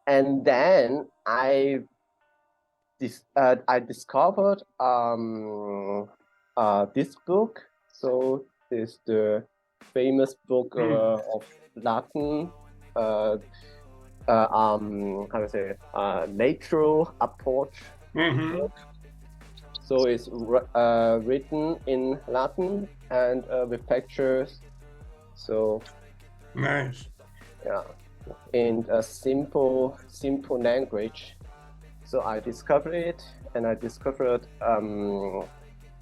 And then I discovered this book. So this the famous book of Latin, how to say it, natural approach. So it's written in Latin and with pictures. So Nice. yeah, in a simple language. So I discovered it, and I discovered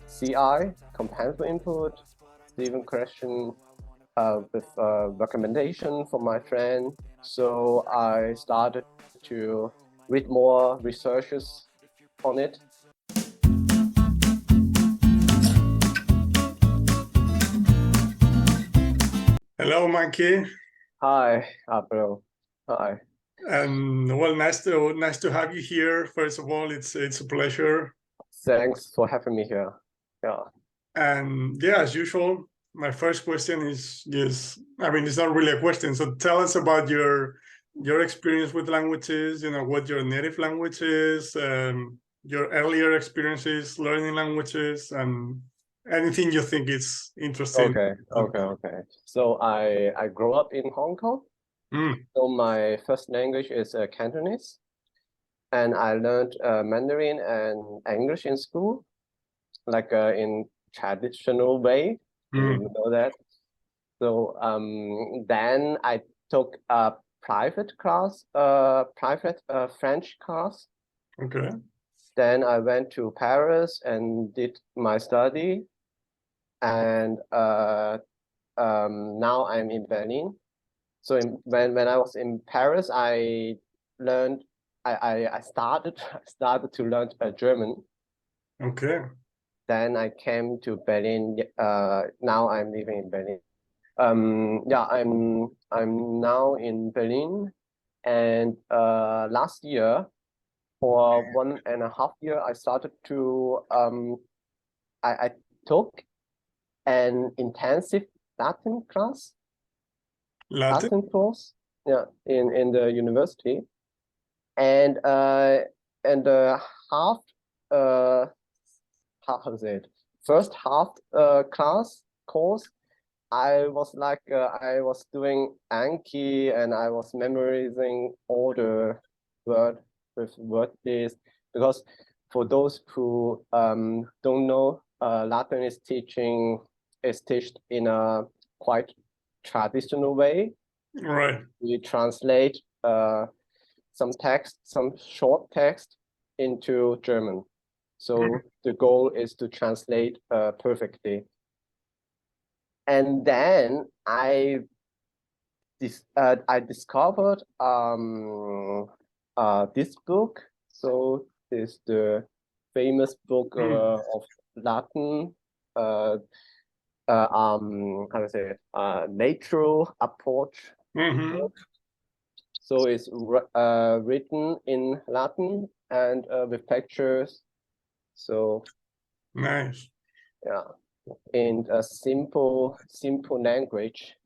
CI, comprehensible input, Stephen question with recommendation from my friend. So I started to read more researches on it. Hello, Manki. Hi, bro. Hi. And well, nice to have you here. First of all, it's a pleasure. Thanks for having me here. Yeah. And yeah, as usual, my first question is I mean, it's not really a question. So tell us about your experience with languages. You know, what your native language is, your earlier experiences learning languages, and anything you think is interesting. Okay. So I grew up in Hong Kong. So my first language is Cantonese, and I learned Mandarin and English in school, like in traditional way. You know that. So then I took a private class, private French class. Okay. Then I went to Paris and did my study, and now I'm in Berlin. So when I was in Paris, I learned I started to learn German. Okay. Then I came to Berlin. Now I'm living in Berlin. Yeah, I'm now in Berlin, and last year for 1.5 years I started to I took an intensive Latin class. Latin course, yeah, in the university, and half how to say it, first half class course, I was like I was doing Anki, and I was memorizing all the word with word list, because for those who don't know, Latin is taught in a quite traditional way. Right. We translate some text, some short text into German. So the goal is to translate perfectly. And then I discovered this book. So this the famous book of Latin, how to say it, natural approach. So it's written in Latin and with pictures. So nice. Yeah, in a simple language.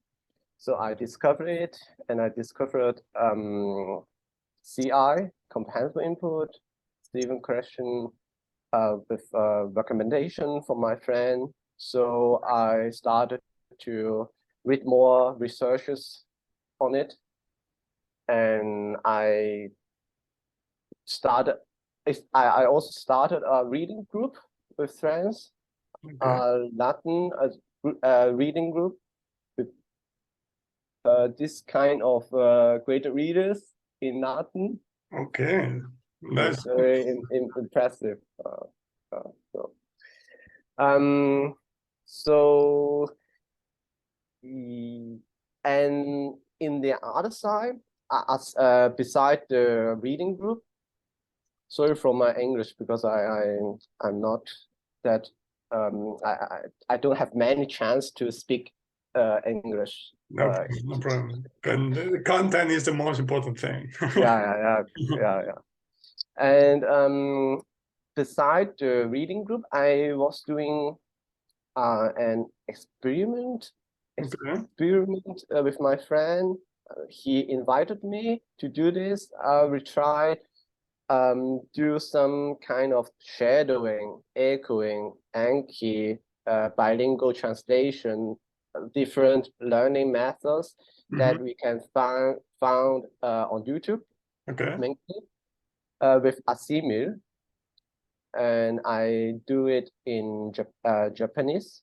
So I discovered it, and I discovered CI, comprehensible input, Stephen question with recommendation from my friend. So I started to read more researches on it, and I also started a reading group with friends, Latin reading group with this kind of great readers in Latin. Okay, that's very impressive. So and in the other side, beside the reading group, sorry for my English, because I'm not that I don't have many chance to speak English. No problem. And the content is the most important thing. Yeah. And beside the reading group, I was doing an experiment with my friend. he invited me to do this. We tried do some kind of shadowing, echoing, Anki, bilingual translation, different learning methods that we can found on YouTube. Okay. Manki, with Asimil, and I do it in Japanese.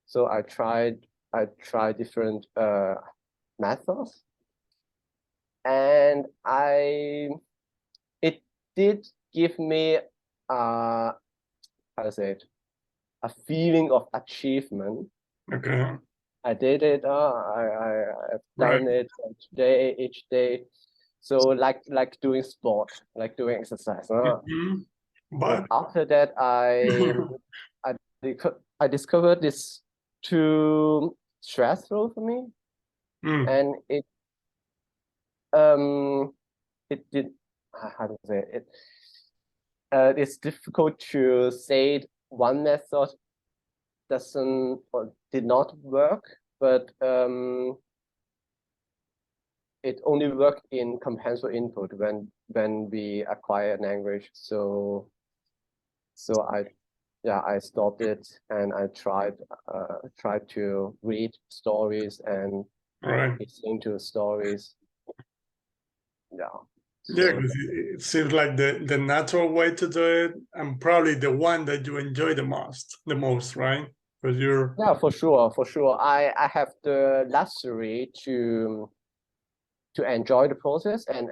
So I tried different methods, and it did give me how to say it, a feeling of achievement. Okay. I did it. I've done it today, each day. So like doing sport, like doing exercise. But after that, I discovered this too stressful for me, and it did, how to say it, it's difficult to say one method doesn't or did not work, but it only worked in comprehensible input when we acquire language. So I stopped it, and I tried to read stories and listen to stories. Yeah. Yeah, because it seems like the natural way to do it, and probably the one that you enjoy the most, right? Because you're for sure. I have the luxury to enjoy the process and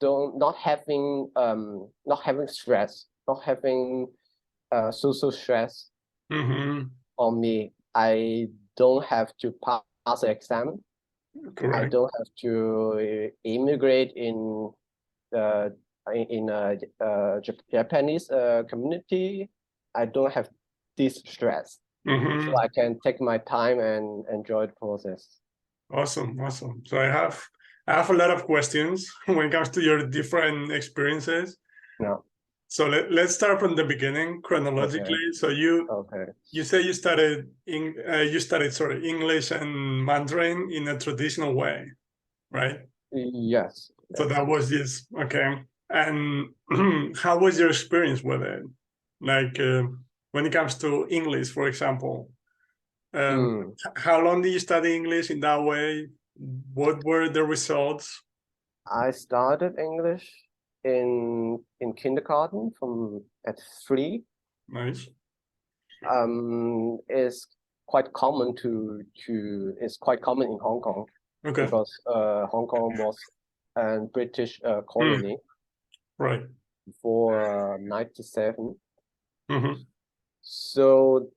not having stress, not having social stress on me. I don't have to pass the exam. correct. I don't have to immigrate in a Japanese community. I don't have this stress, so I can take my time and enjoy the process. Awesome. So I have a lot of questions when it comes to your different experiences. Yeah. So let's start from the beginning chronologically. Okay. So you say you studied English and Mandarin in a traditional way, right? Yes. So that was this, okay. And how was your experience with it? Like when it comes to English, for example, how long did you study English in that way? What were the results? I started English in kindergarten at 3. Nice. It's quite common it's quite common in Hong Kong. Okay. Because Hong Kong was a British colony. Right. Before 97. So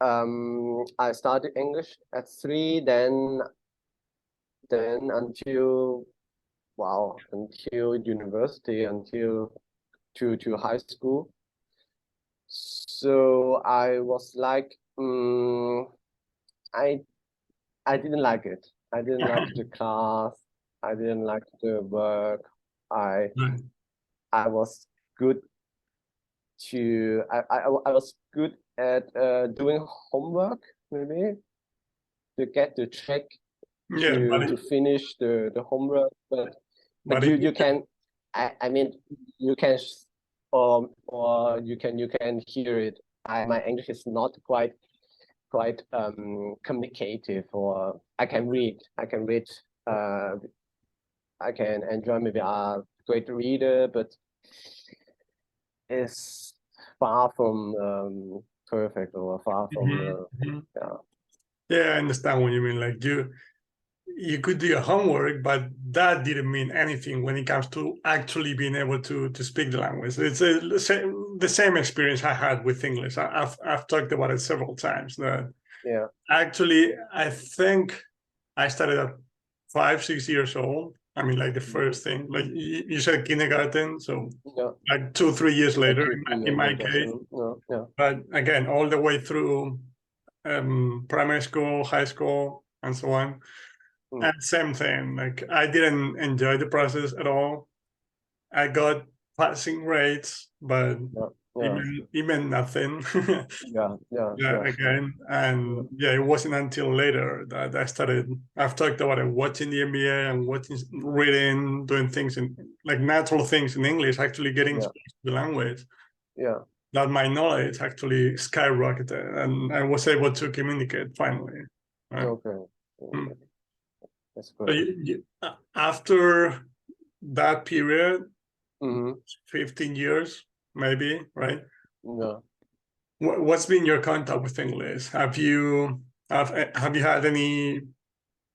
I started English at 3, then until university, until to high school. So I was like, I didn't like it. I didn't like the class. I didn't like the work. I was good I was good at doing homework, maybe to get the check to finish the homework, but you can I mean you can or you can hear it. My English is not quite communicative, or I can read I can enjoy maybe a great reader, but it's far from perfect, or far from yeah, I understand what you mean. Like you could do your homework, but that didn't mean anything when it comes to actually being able to speak the language. It's the same experience I had with English. I've talked about it several times. Actually, I think I started at 5-6 years old. I mean, like the first thing, like you said, kindergarten. So like 2-3 years later, in my case. But again, all the way through primary school, high school, and so on. And same thing, like I didn't enjoy the process at all. I got passing grades, but Yeah. It meant nothing. Yeah. Again, and it wasn't until later that I started. I've talked about it, watching the NBA and watching, reading, doing things in like natural things in English, actually getting exposed to the language. Yeah. That my knowledge actually skyrocketed, and I was able to communicate finally. Right? Okay. That's So good. after that period, 15 years, maybe, right? Yeah. What's been your contact with English? Have you had any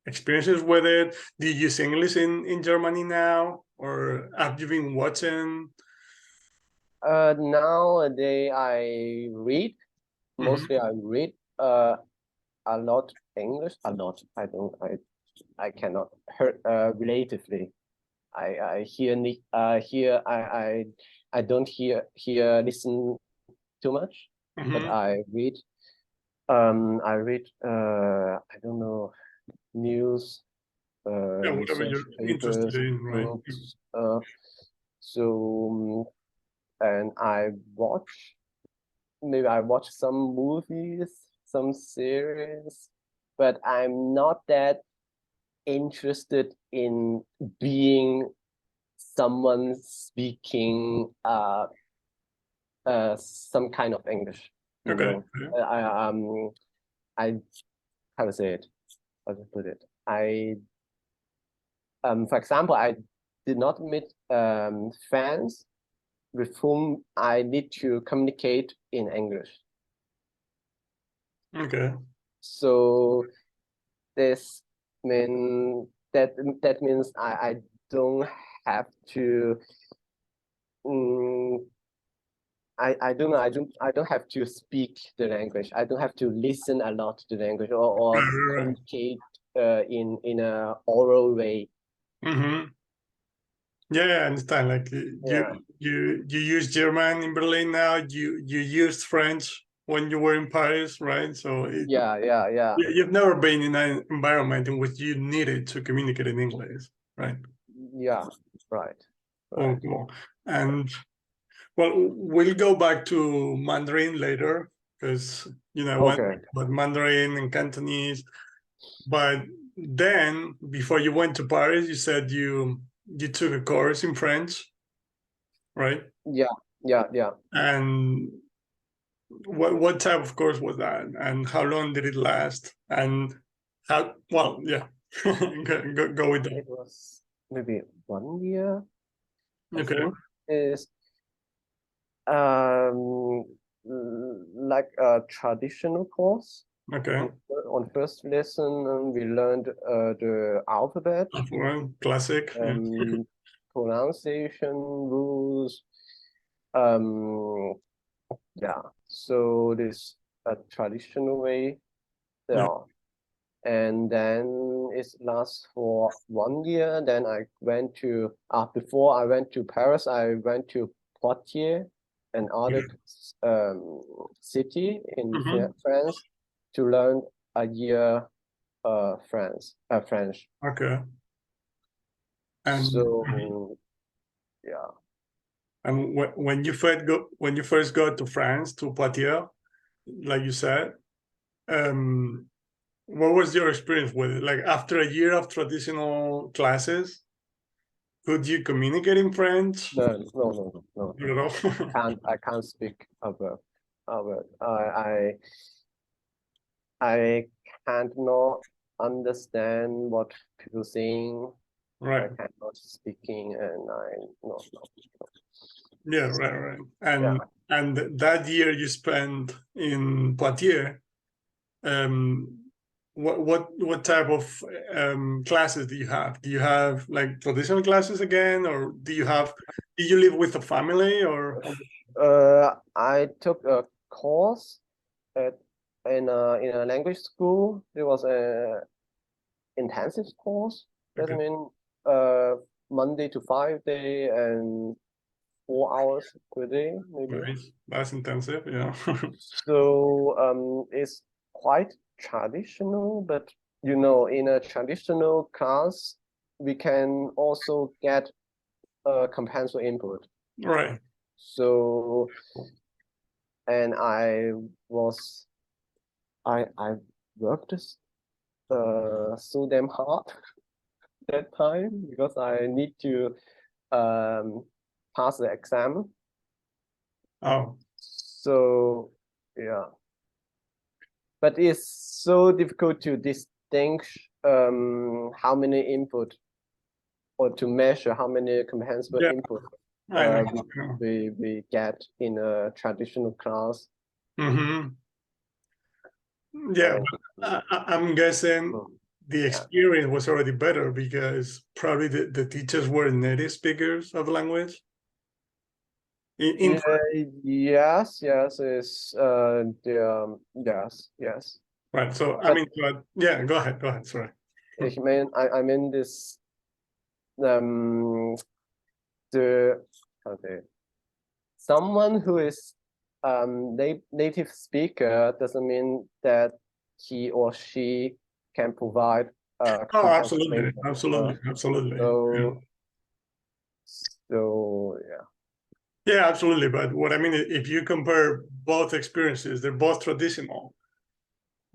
experiences with it? Do you use English in Germany now, or have you been watching? Nowadays I read. Mostly I read a lot English. A lot. I cannot hear relatively. I don't listen too much, but I read. I don't know, news, Whatever research you're interested papers, in, right? books. And maybe I watch some movies, some series, but I'm not that interested in being someone speaking some kind of English. You know, I how to say it? How to put it? For example, I did not meet fans with whom I need to communicate in English. Okay. So this that means I don't have to. I don't know. I don't have to speak the language. I don't have to listen a lot to the language or communicate in a oral way. Yeah, I understand. Like you use German in Berlin now. You used French when you were in Paris, right? So yeah. You've never been in an environment in which you needed to communicate in English, right? Yeah, right. Oh, cool. And well, we'll go back to Mandarin later because but Mandarin and Cantonese. But then, before you went to Paris, you said you took a course in French, right? Yeah. And what type of course was that, and how long did it last, and how? Well, yeah, go with that. It was maybe 1 year. I Okay. think is like a traditional course. Okay. On first lesson, we learned the alphabet, classic, pronunciation rules. Yeah. So this a traditional way. Yeah. And then it lasts for 1 year. Then I went to before I went to Paris, I went to Poitiers, another city in France, to learn a year French. Okay. And so yeah. And when you first got to France, to Poitiers, like you said, what was your experience with it? Like after a year of traditional classes, could you communicate in French? No. You know? I can't speak a word. I can't not understand what people saying. Right. I cannot speaking, and no. Yeah, right. And that year you spent in Poitiers, what type of classes do you have? Do you have like traditional classes again, or do you live with a family, or? I took a course in a language school. It was a intensive course. That means Monday to Friday and 4 hours per day, maybe. Nice. That's intensive, yeah. So it's quite traditional, but in a traditional class, we can also get a comprehensible input. Right. So and I worked so damn hard that time because I need to pass the exam. Oh, so yeah, but it's so difficult to distinguish how many input or to measure how many comprehensible input we get in a traditional class. Yeah, I'm guessing the experience was already better because probably the teachers were native speakers of the language. Yes, it's yes. Right. So I mean, yeah, go ahead. Sorry. I mean this someone who is native speaker doesn't mean that he or she can provide absolutely. So yeah. Yeah, absolutely. But what I mean, if you compare both experiences, they're both traditional.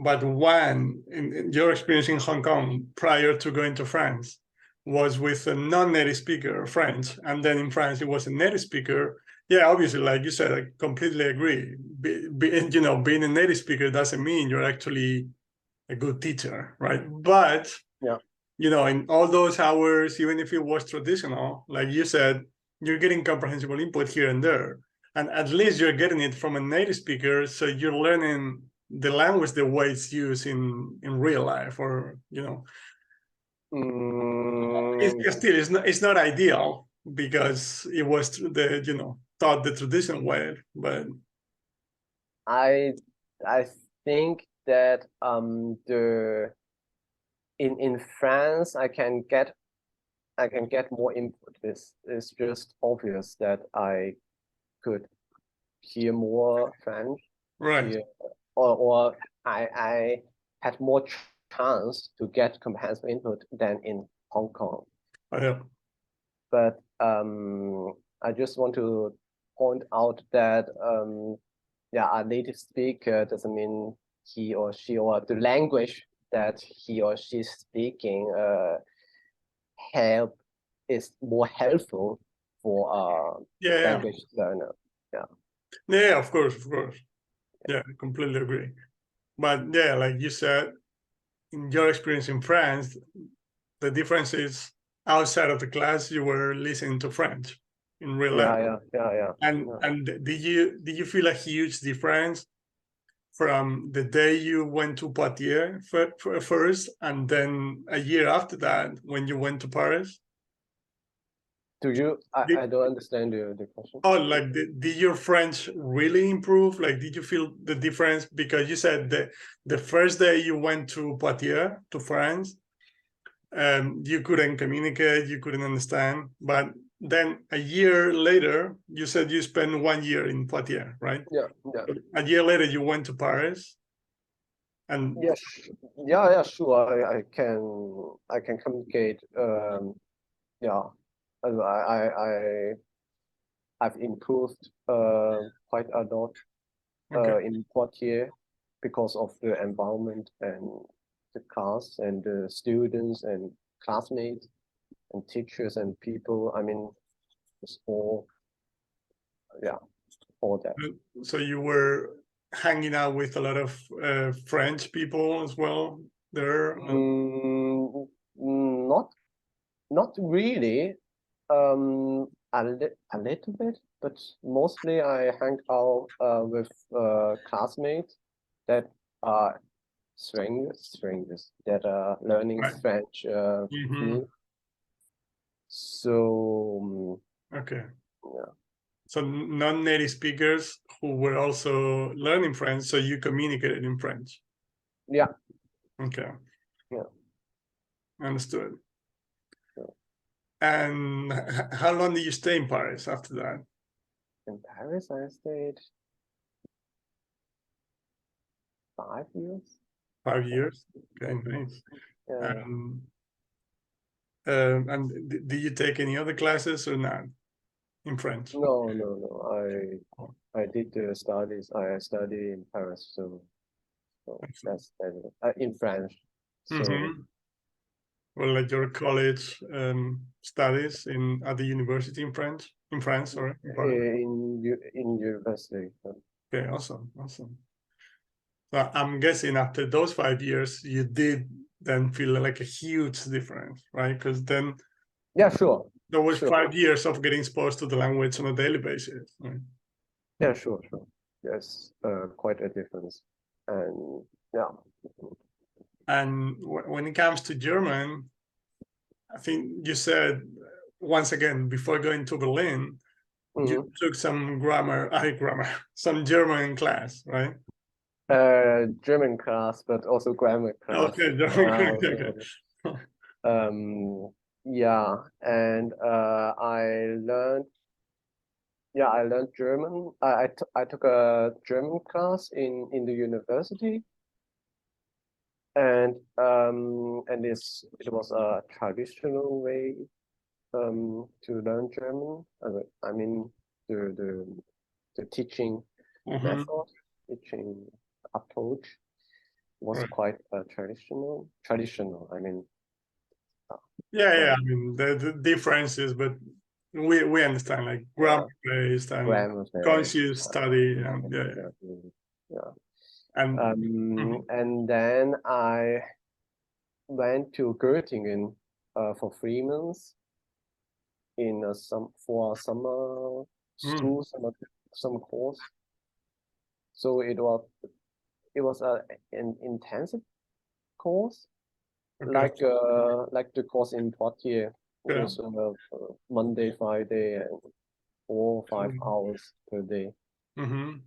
But one, in your experience in Hong Kong prior to going to France, was with a non-native speaker of French, and then in France it was a native speaker. Yeah, obviously, like you said, I completely agree. Being a native speaker doesn't mean you're actually a good teacher, right? But yeah, in all those hours, even if it was traditional, like you said, you're getting comprehensible input here and there, and at least you're getting it from a native speaker, so you're learning the language the way it's used in real life, or it's not ideal because it was taught the traditional way, but I think that in France I can get more input. It's just obvious that I could hear more French, right? Or I had more chance to get comprehensive input than in Hong Kong. Yeah. But I just want to point out that a native speaker doesn't mean he or she or the language that he or she is speaking is more helpful for language learner. Yeah, of course. Yeah, I completely agree. But yeah, like you said, in your experience in France, the difference is outside of the class you were listening to French in real life. Yeah. And did you feel a huge difference from the day you went to Poitiers first, and then a year after that when you went to Paris? I don't understand the question. Oh, like did your French really improve? Like, did you feel the difference? Because you said the first day you went to Poitiers, to France, you couldn't communicate, you couldn't understand. But then a year later, you said you spent 1 year in Poitiers, right? Yeah. A year later, you went to Paris. And yeah, sure. I can communicate. I've improved quite a lot in Poitiers because of the environment and the class and the students and classmates and teachers and people. I mean, it's all that. So you were hanging out with a lot of French people as well there? Not really. A little bit, but mostly I hang out with classmates that are strangers that are learning French. So okay. So non-native speakers who were also learning French, so you communicated in French. Yeah. Okay. Yeah. Understood. And how long did you stay in Paris after that? In Paris, I stayed 5 years. 5 years? Okay, nice. Yeah. And did you take any other classes or not in French? No. I did the studies. I study in Paris, so that's in French. So Well, like your college studies at the university in France, sorry. In university. Okay, awesome. So I'm guessing after those 5 years, you did then feel like a huge difference, right? Because then, yeah, sure. There was 5 years of getting exposed to the language on a daily basis, right? Yeah, sure. Yes, quite a difference, and yeah. And when it comes to German, I think you said once again before going to Berlin, you took some some German class, right? German class, but also grammar class. Okay, German class. Yeah, and I learned German. I took a German class in the university, and it was a traditional way to learn German. I mean the teaching method, teaching approach was quite traditional. I mean, yeah. I mean the differences, but we understand like grammar based and conscious study, and yeah. And and then I went to Göttingen for 3 months in for a summer school, summer course. So it was an intensive course, like the course in Poitiers, with Monday, Friday, and 4 or 5 hours per day. And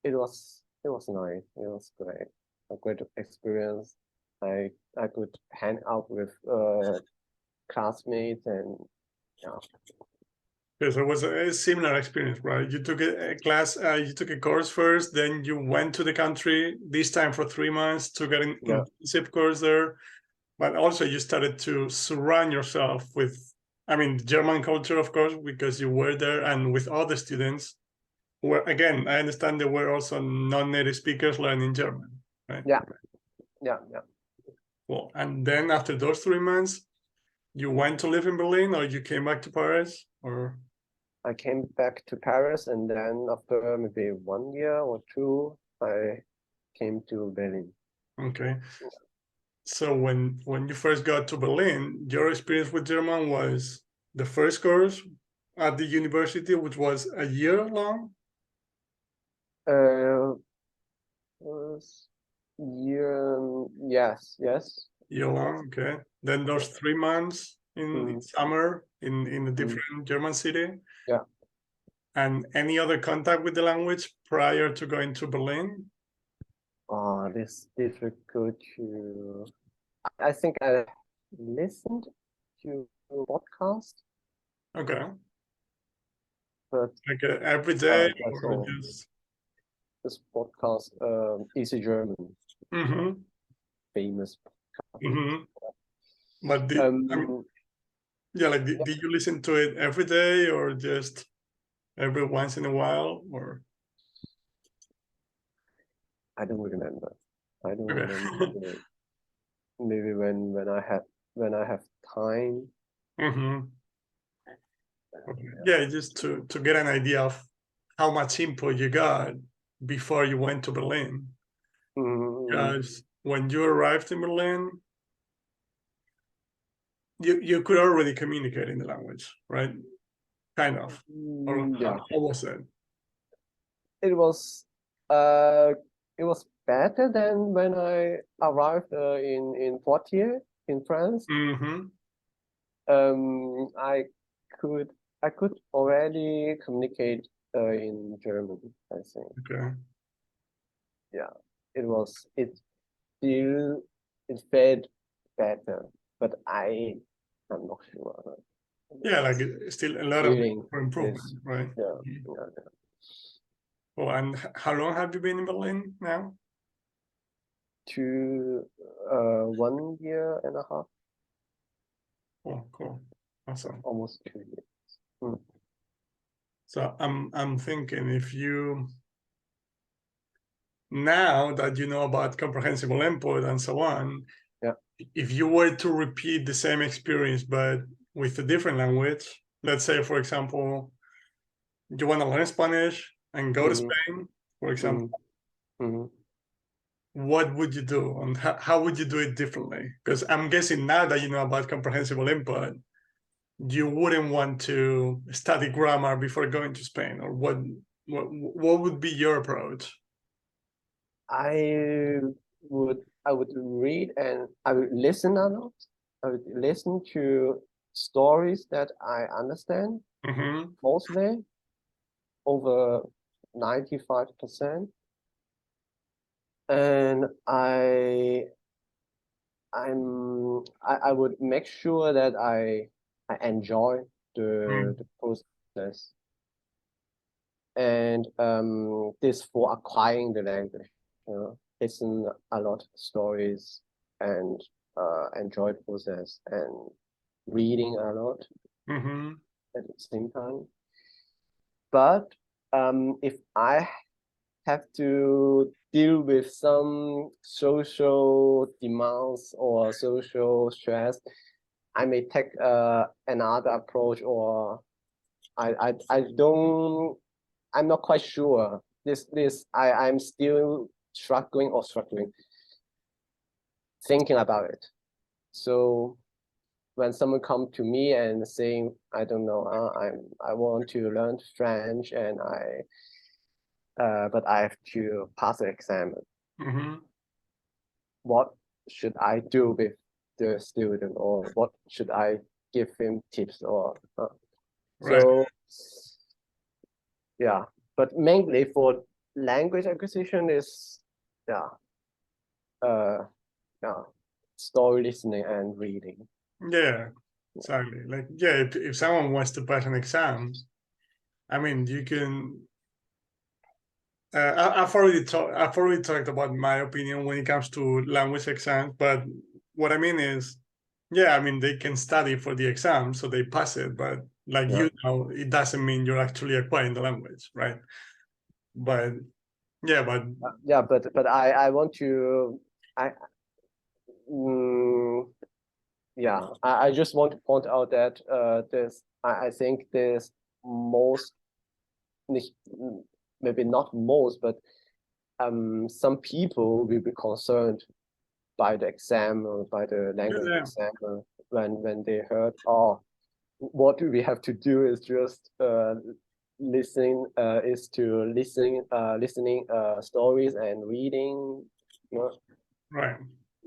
it was nice. It was great, a great experience. I could hang out with classmates, and yeah. Yes, it was a similar experience, right? You took a class, you took a course first, then you went to the country, this time for 3 months to get an intensive course there. But also you started to surround yourself with, I mean, the German culture, of course, because you were there, and with other students who were, again, I understand they were also non-native speakers learning German, right? Yeah. Well, and then after those 3 months, you went to live in Berlin, or you came back to Paris, or? I came back to Paris, and then after maybe 1 year or 2, I came to Berlin. Okay. So when you first got to Berlin, your experience with German was the first course at the university, which was a year long? Yes. Year long, okay. Then those 3 months in summer in a different German city. Yeah. And any other contact with the language prior to going to Berlin? This is difficult to. I think I listened to a podcast. Okay. But like every day, or just this podcast, Easy German, famous podcast. But did you listen to it every day, or just every once in a while, or? I don't remember. Maybe when I have time. Yeah, just to get an idea of how much input you got before you went to Berlin. Because when you arrived in Berlin, you could already communicate in the language, right? Kind of. Or how was it? It was better than when I arrived in Poitiers in France. I could already communicate in German, I think. Okay. Yeah, it felt better, but I'm not sure. Yeah, like still a lot of improvement, right? Yeah. Oh, and how long have you been in Berlin now? 1 year and a half. Oh, cool. Awesome. Almost 2 years. So I'm thinking, if you, now that you know about comprehensible input and so on, yeah, if you were to repeat the same experience but with a different language, let's say, for example, you want to learn Spanish and go to Spain, for example, what would you do, and how would you do it differently? Because I'm guessing now that you know about comprehensible input, you wouldn't want to study grammar before going to Spain, or what would be your approach? I would read and I would listen a lot. I would listen to stories that I understand mostly, over 95%. And I would make sure that I enjoy the process. And this for acquiring the language, you know, listen a lot of stories and enjoy the process and reading a lot at the same time. But if I have to deal with some social demands or social stress, I may take another approach, or I'm not quite sure. I'm still struggling thinking about it. So when someone comes to me and saying, I don't know, I want to learn French and but I have to pass the exam. What should I do with the student, or what should I give him tips or so? Yeah, but mainly for language acquisition is story listening and reading. Yeah, exactly. Like, yeah, if someone wants to pass an exam, I mean, you can. I've already talked about my opinion when it comes to language exams, but what I mean is, yeah, I mean, they can study for the exam, so they pass it, but like, you know, it doesn't mean you're actually acquiring the language, right? But yeah, but I want to I just want to point out that I think there's maybe not most, but some people will be concerned by the exam or by the language exam when they heard, oh, what do we have to do is just listening stories and reading, you know. Right.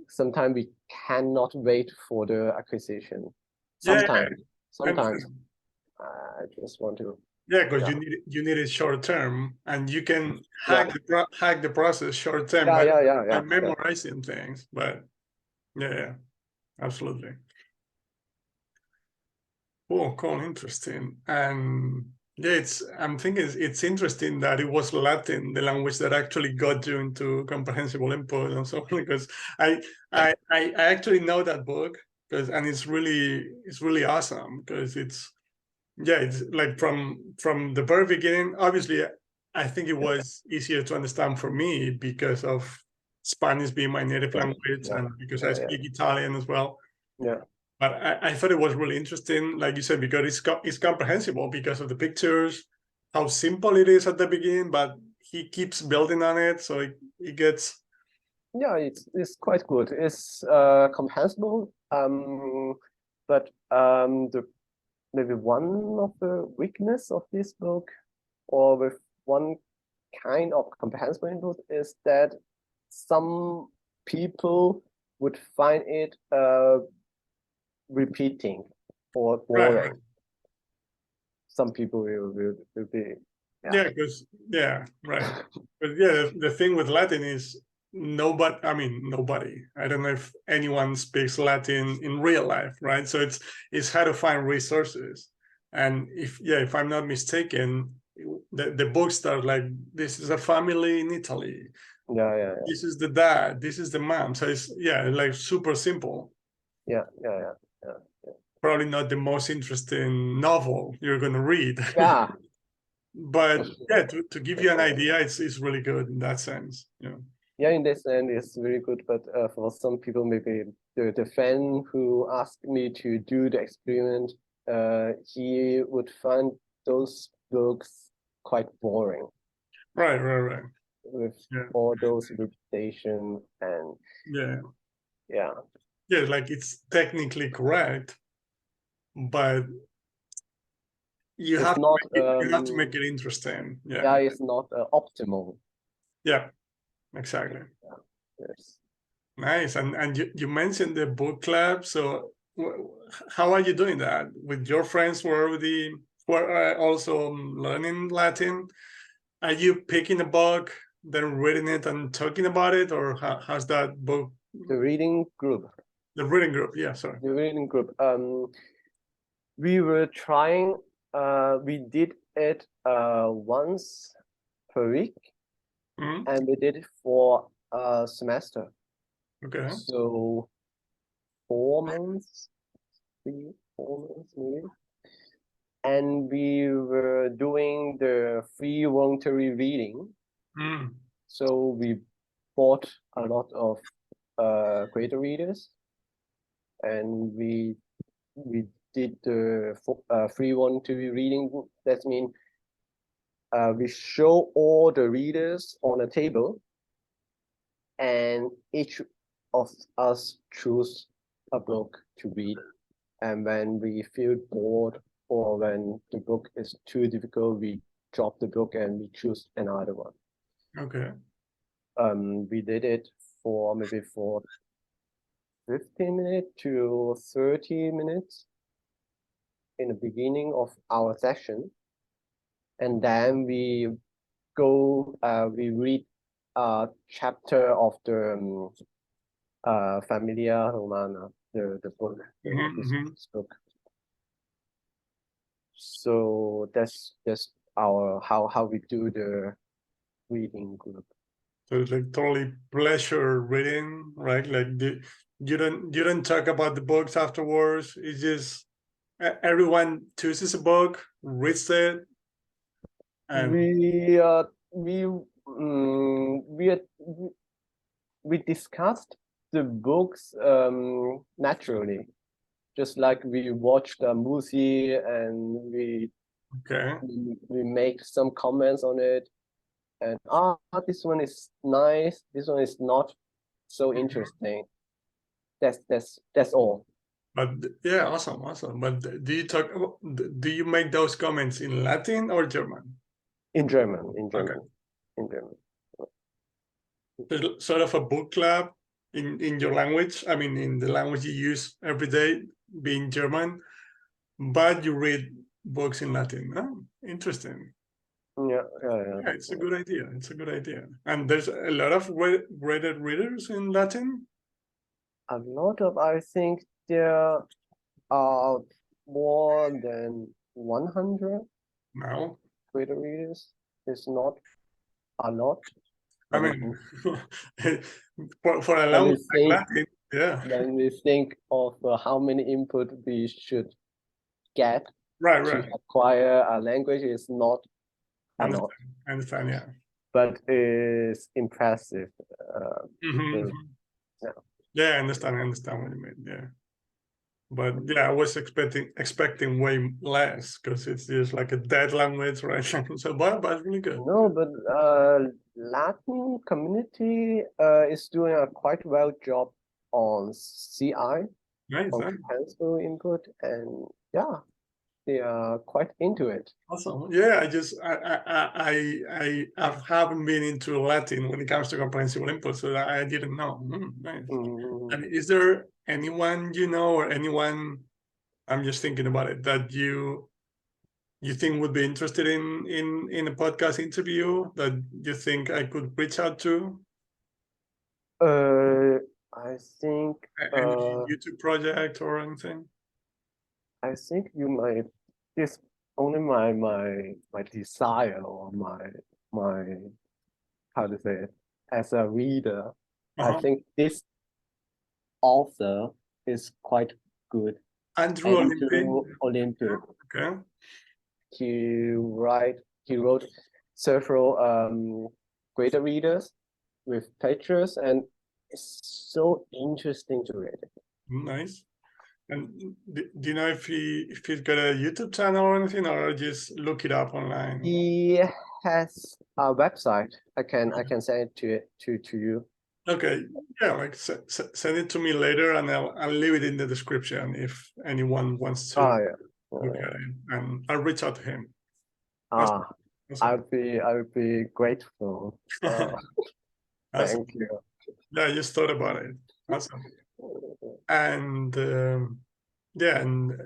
Sometimes we cannot wait for the acquisition. Sometimes I just want to. Yeah, because you need it short term, and you can hack the process short term by memorizing things. But yeah, absolutely. Cool, interesting. And yeah, I'm thinking it's interesting that it was Latin, the language that actually got you into comprehensible input and so on, because I actually know that book, and it's really awesome, because it's like from the very beginning. Obviously, I think it was easier to understand for me because of Spanish being my native language, and because I speak Italian as well. Yeah. But I thought it was really interesting, like you said, because it's comprehensible because of the pictures, how simple it is at the beginning, but he keeps building on it, so it gets. Yeah, it's quite good. It's comprehensible. But maybe one of the weakness of this book, or with one kind of comprehensible input, is that some people would find it repeating or boring. Right. Some people will be. Yeah, because right. But yeah, the thing with Latin is nobody. I don't know if anyone speaks Latin in real life, right? So it's hard to find resources. And if I'm not mistaken, the books start like, this is a family in Italy. Yeah. This is the dad. This is the mom. So it's like super simple. Yeah. Probably not the most interesting novel you're gonna read. Yeah. But yeah, to give you an idea, it's really good in that sense. Yeah. Yeah, in this end, it's really good. But for some people, maybe the fan who asked me to do the experiment, he would find those books quite boring. Right. With all those repetition and like it's technically correct, but you have to make it interesting. Yeah, it's not optimal. Yeah, exactly. Yes. Nice. And you mentioned the book club. So how are you doing that with your friends who are also learning Latin? Are you picking a book, then reading it and talking about it, or how's that book? The reading group. The reading group, yeah, sorry. The reading group. We were trying. We did it once per week, and we did it for a semester. Okay. So 4 months, 4 months maybe. And we were doing the free voluntary reading. So we bought a lot of creator readers, and we did the free voluntary reading. That means we show all the readers on a table, and each of us choose a book to read. And when we feel bored or when the book is too difficult, we drop the book and we choose another one. Okay. We did it for maybe 15 minutes to 30 minutes in the beginning of our session. And then we read a chapter of the Familia Romana, the book, this book. So that's our how we do the reading group. So it's like totally pleasure reading, right? Like you don't talk about the books afterwards. It's just everyone chooses a book, reads it, and we discussed the books naturally, just like we watched a movie and we make some comments on it, and this one is nice, this one is not so interesting. That's all. But yeah, awesome. But do you make those comments in Latin or German? In German. There's sort of a book club in your language. I mean, in the language you use every day, being German, but you read books in Latin. Oh, interesting. Yeah, it's a good idea. And there's a lot of rated readers in Latin. A lot of, I think there are more than 100 now. Twitter readers. It's not a lot. I mean, for a language like Latin, yeah. When we think of how many input we should get to acquire a language, is not a lot. I understand, yeah. But it's impressive. Yeah, I understand what you mean. Yeah. But yeah, I was expecting way less because it's just like a dead language, right? So, but it's really good. No, but Latin community is doing a quite well job on CI, on comprehensible input, and yeah, they are quite into it. Awesome. Yeah, I haven't been into Latin when it comes to comprehensible input, so I didn't know. Nice. And is there anyone you know, or anyone, I'm just thinking about it, that you think would be interested in a podcast interview that you think I could reach out to? I think any YouTube project or anything? I think you might. It's only my desire or my how to say it, as a reader. I think this author is quite good. Andrew Olympic. Okay. He write he wrote several greater readers with pictures, and it's so interesting to read it. Nice. And do you know if he's got a YouTube channel or anything, or just look it up online? He has a website. I can send it to you. Okay, yeah, like send it to me later, and I'll leave it in the description if anyone wants to look at it, and I'll reach out to him. Awesome. I would be grateful. Thank you. Yeah, I just thought about it. Awesome. And yeah, and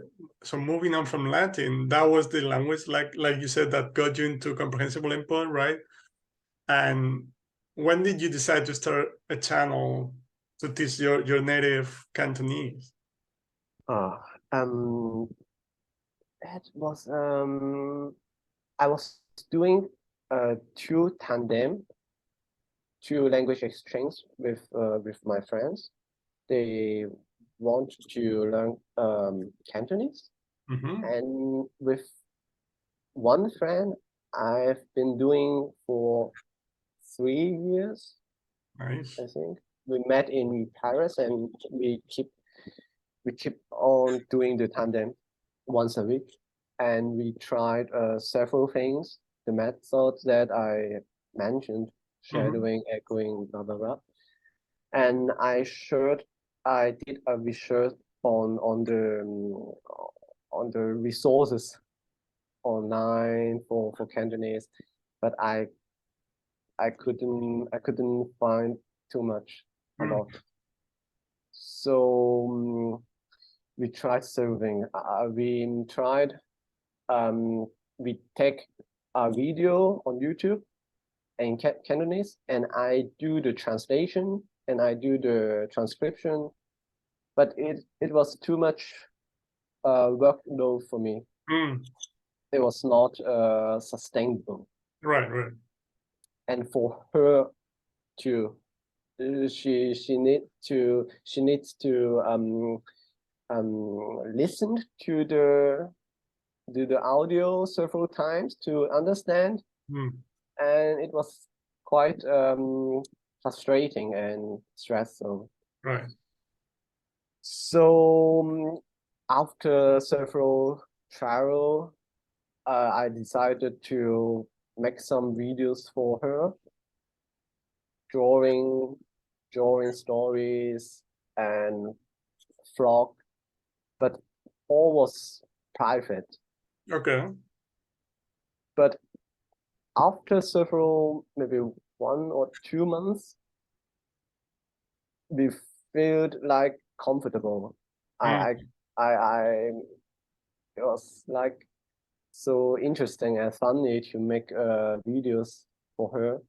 so moving on from Latin, that was the language, like you said, that got you into comprehensible input, right? And when did you decide to start a channel to teach your native Cantonese? That was I was doing two language exchange with my friends. They want to learn Cantonese, and with one friend I've been doing for 3 years. Nice. I think we met in Paris, and we keep on doing the tandem once a week, and we tried several things, the methods that I mentioned, shadowing, echoing, blah blah blah. And I did a research on the resources online for Cantonese, but I couldn't find too much about it. So we tried serving. We take a video on YouTube in Cantonese, and I do the translation and I do the transcription, but it was too much workload for me. It was not sustainable. Right. And for her too, she needs to listen to the audio several times to understand, and it was quite frustrating and stressful. Right. So after several trial, I decided to make some videos for her, drawing stories and vlog, but all was private. Okay. But after several, maybe 1 or 2 months, we felt like comfortable. It was like so interesting and funny to make videos for her.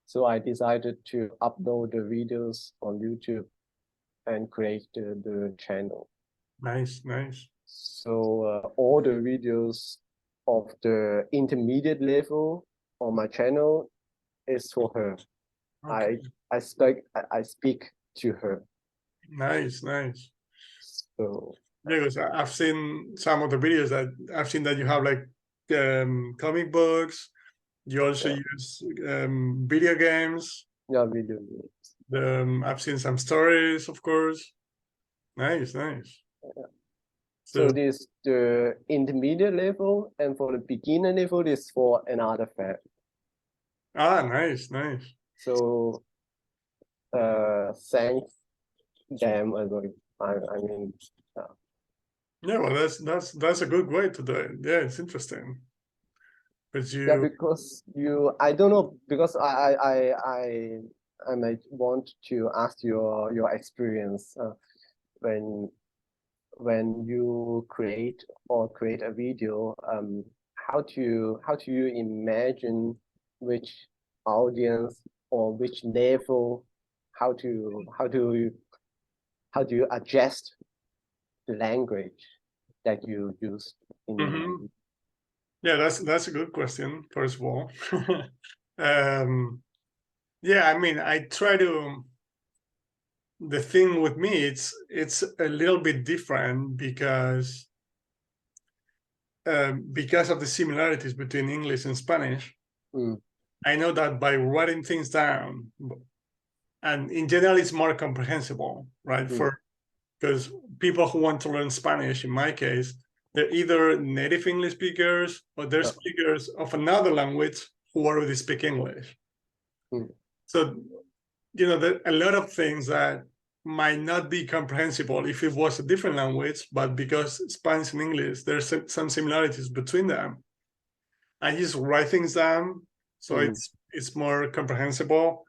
So I decided to upload the videos on YouTube and create the channel. Nice. So all the videos of the intermediate level on my channel is for her. Okay. I speak to her. Nice. So yeah, because I've seen some of the videos that I've seen that you have like comic books. You also use video games. Yeah, video games. I've seen some stories, of course. Nice. Yeah. So this the intermediate level, and for the beginner level is for another fair. Nice. So thanks them. I mean. Yeah, well, that's a good way to do it. Yeah, it's interesting. But yeah, because I don't know, because I might want to ask your experience when you create a video, how do you imagine which audience or which level, how do you adjust the language that you use in yeah, that's a good question, first of all. Yeah, I mean, I try to. The thing with me, it's a little bit different because because of the similarities between English and Spanish, I know that by writing things down, and in general, it's more comprehensible, right? Because people who want to learn Spanish, in my case, they're either native English speakers or they're speakers of another language who already speak English. So, you know, there are a lot of things that might not be comprehensible if it was a different language, but because Spanish and English, there's some similarities between them. I just write things down, so it's more comprehensible.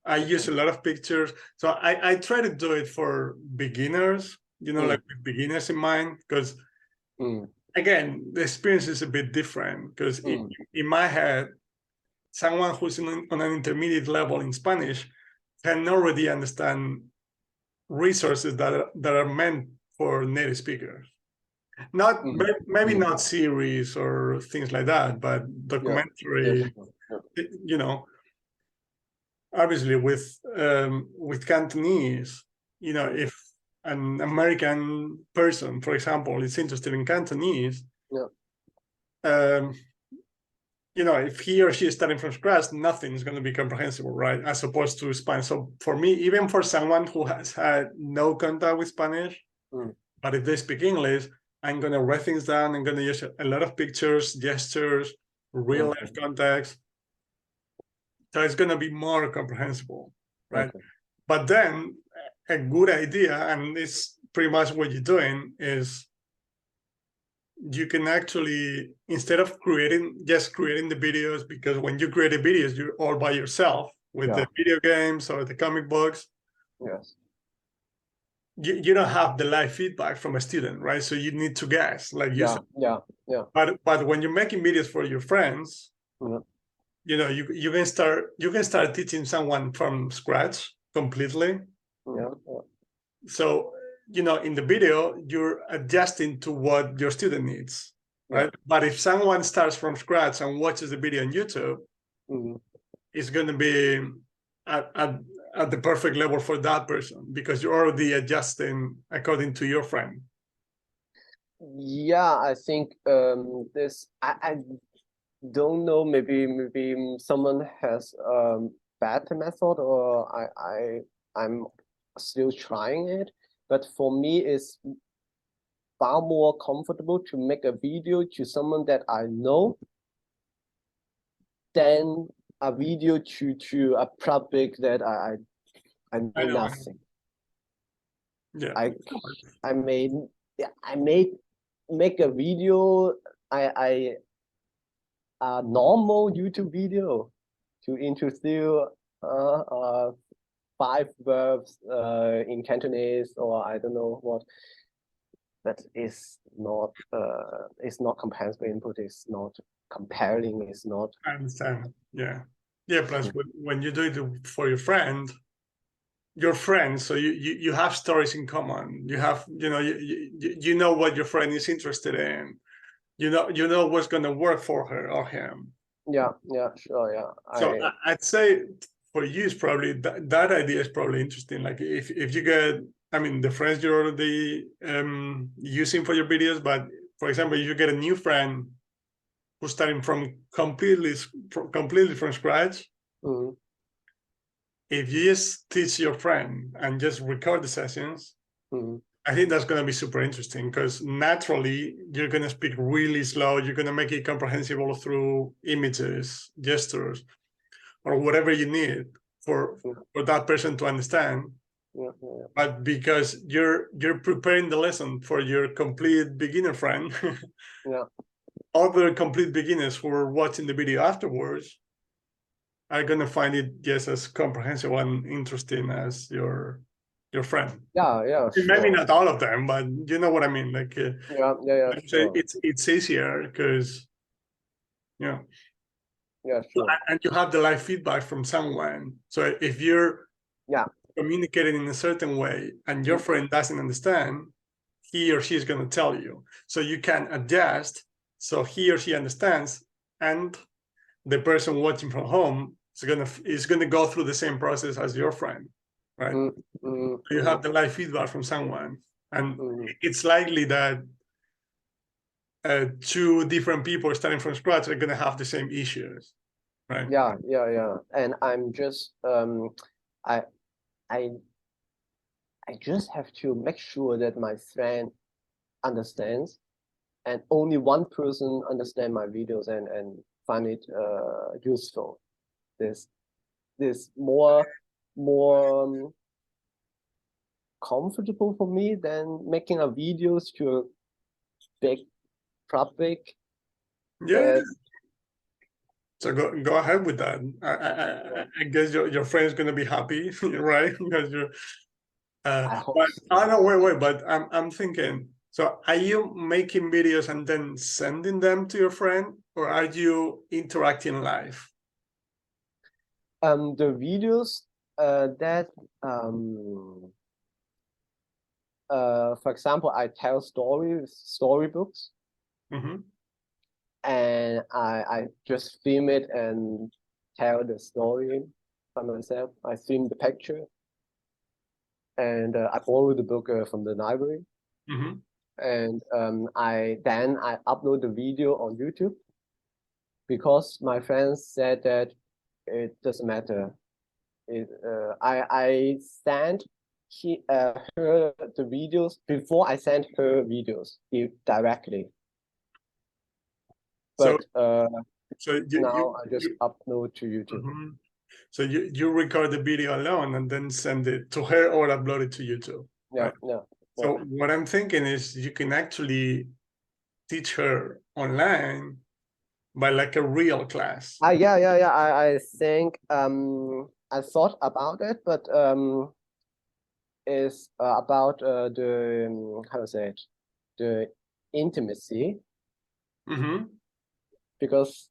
I use a lot of pictures. So I try to do it for beginners, you know, like with beginners in mind, because again, the experience is a bit different because in my head, someone who's on an intermediate level in Spanish can already understand resources that are meant for native speakers. Not maybe not series or things like that, but documentary, you know. Obviously, with Cantonese, you know, if an American person, for example, is interested in Cantonese, you know, if he or she is starting from scratch, nothing is going to be comprehensible, right? As opposed to Spanish. So for me, even for someone who has had no contact with Spanish, but if they speak English, I'm going to write things down. I'm going to use a lot of pictures, gestures, real life context. So it's going to be more comprehensible, right? But then a good idea, and it's pretty much what you're doing, is you can actually, instead of creating the videos, because when you create the videos, you're all by yourself with the video games or the comic books. You don't have the live feedback from a student, right? So you need to guess, like But when you're making videos for your friends, you know, you can start teaching someone from scratch completely. So, you know, in the video, you're adjusting to what your student needs, right? But if someone starts from scratch and watches the video on YouTube, it's going to be at the perfect level for that person because you're already adjusting according to your friend. Yeah, I think this. I don't know. Maybe someone has better method, or I'm still trying it. But for me, it's far more comfortable to make a video to someone that I know than a video to a public that I know nothing. I made make a video. A normal YouTube video to introduce 5 verbs in Cantonese, or I don't know what. That is not it's not comprehensible input. It's not comparing. It's not. I understand. Yeah. Plus, when you do it for your friend, so you have stories in common. You have, you know, you know what your friend is interested in. You know what's going to work for her or him. Yeah, sure, yeah. So I'd say for you, is probably that idea is probably interesting. Like if you get, I mean, the friends you're already using for your videos, but for example, if you get a new friend who's starting from completely from scratch, if you just teach your friend and just record the sessions, I think that's going to be super interesting because naturally you're going to speak really slow. You're going to make it comprehensible through images, gestures, or whatever you need for that person to understand. But because you're preparing the lesson for your complete beginner friend, other complete beginners who are watching the video afterwards are going to find it just as comprehensible and interesting as your friend. Sure. Maybe not all of them, but you know what I mean. Like sure. It's easier because sure. And you have the live feedback from someone. So if you're communicating in a certain way and your friend doesn't understand, he or she is going to tell you. So you can adjust so he or she understands, and the person watching from home is gonna go through the same process as your friend, right? You have the live feedback from someone, and it's likely that two different people starting from scratch are going to have the same issues, right? Yeah. And I'm just I just have to make sure that my friend understands, and only one person understand my videos and find it useful. This more comfortable for me than making a videos to a big public. Yeah. So go ahead with that. I guess your friend's gonna be happy, right? Because you're. I hope But so. oh no, wait. But I'm thinking. So are you making videos and then sending them to your friend, or are you interacting live? The videos that for example, I tell storybooks, and I just film it and tell the story by myself. I film the picture, and I borrow the book from the library, and I upload the video on YouTube, because my friends said that it doesn't matter. I sent her the videos before I sent her videos directly. But so now I just upload to YouTube. So you record the video alone and then send it to her or upload it to YouTube. Yeah, right? yeah. So what I'm thinking is you can actually teach her online by like a real class. Yeah. I think I thought about it, but it's about the how to say it, the intimacy, because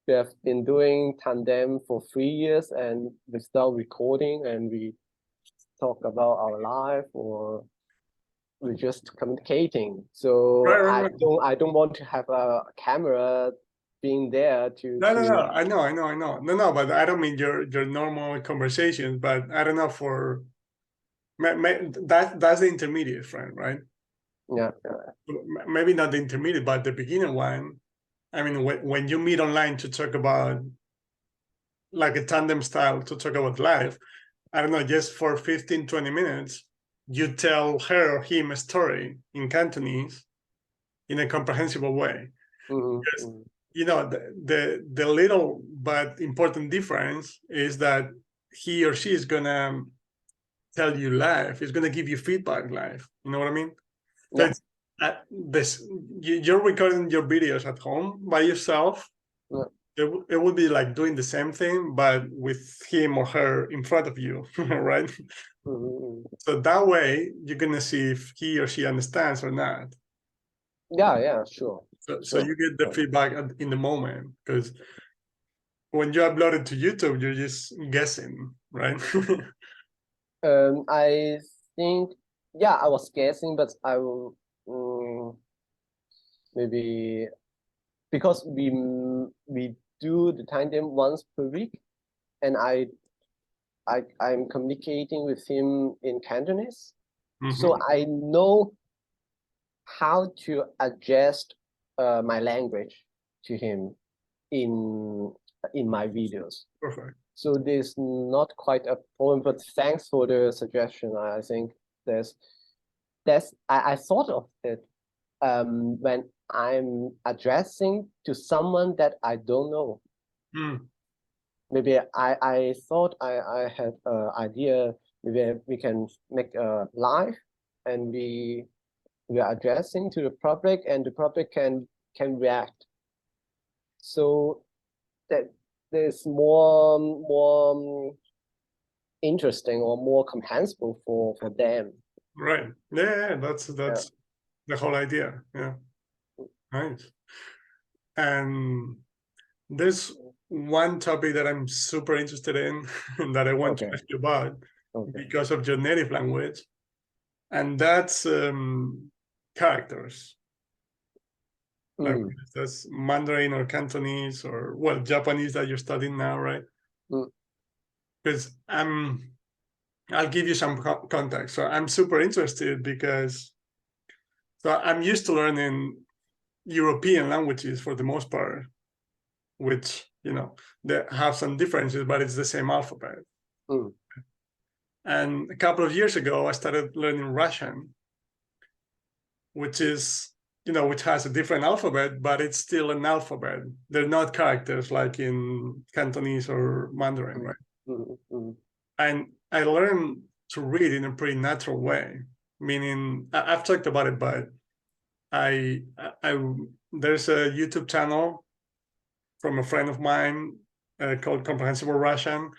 we have been doing tandem for 3 years and we start recording and we talk about our life, or we're just communicating. So Right. I don't want to have a camera being there to. No. I know. No, but I don't mean your normal conversations, but I don't know, for that's the intermediate friend, right? Yeah. Maybe not the intermediate, but the beginner one. I mean, when you meet online to talk about like a tandem style, to talk about life, I don't know, just for 15, 20 minutes, you tell her or him a story in Cantonese in a comprehensible way. Because, you know, the little but important difference is that he or she is gonna tell you live, is gonna give you feedback live. You know what I mean? Yeah. So you're recording your videos at home by yourself. Yeah. It would be like doing the same thing, but with him or her in front of you, right? So that way you're gonna see if he or she understands or not. Yeah, sure. So you get the feedback in the moment, because when you upload it to YouTube, you're just guessing, right? I think, yeah, I was guessing, but I will maybe, because we do the tandem once per week, and I'm communicating with him in Cantonese, so I know how to adjust my language to him in my videos. Perfect. So there's not quite a problem, but thanks for the suggestion. I think I thought of it when I'm addressing to someone that I don't know. Maybe I thought I had an idea, maybe we can make a live and we are addressing to the public and the public can react. So that there's more interesting or more comprehensible for them. Right. Yeah, that's the whole idea. Yeah. Nice. And there's one topic that I'm super interested in that I want to ask you about because of your native language, and that's characters. Like that's Mandarin or Cantonese or, well, Japanese that you're studying now, right? Because I'll give you some context. So I'm super interested because I'm used to learning European languages for the most part, which, they have some differences, but it's the same alphabet. Mm. And a couple of years ago, I started learning Russian, which is, which has a different alphabet, but it's still an alphabet. They're not characters like in Cantonese or Mandarin, right? Mm. And I learned to read in a pretty natural way, meaning I've talked about it, but there's a YouTube channel from a friend of mine called Comprehensible Russian,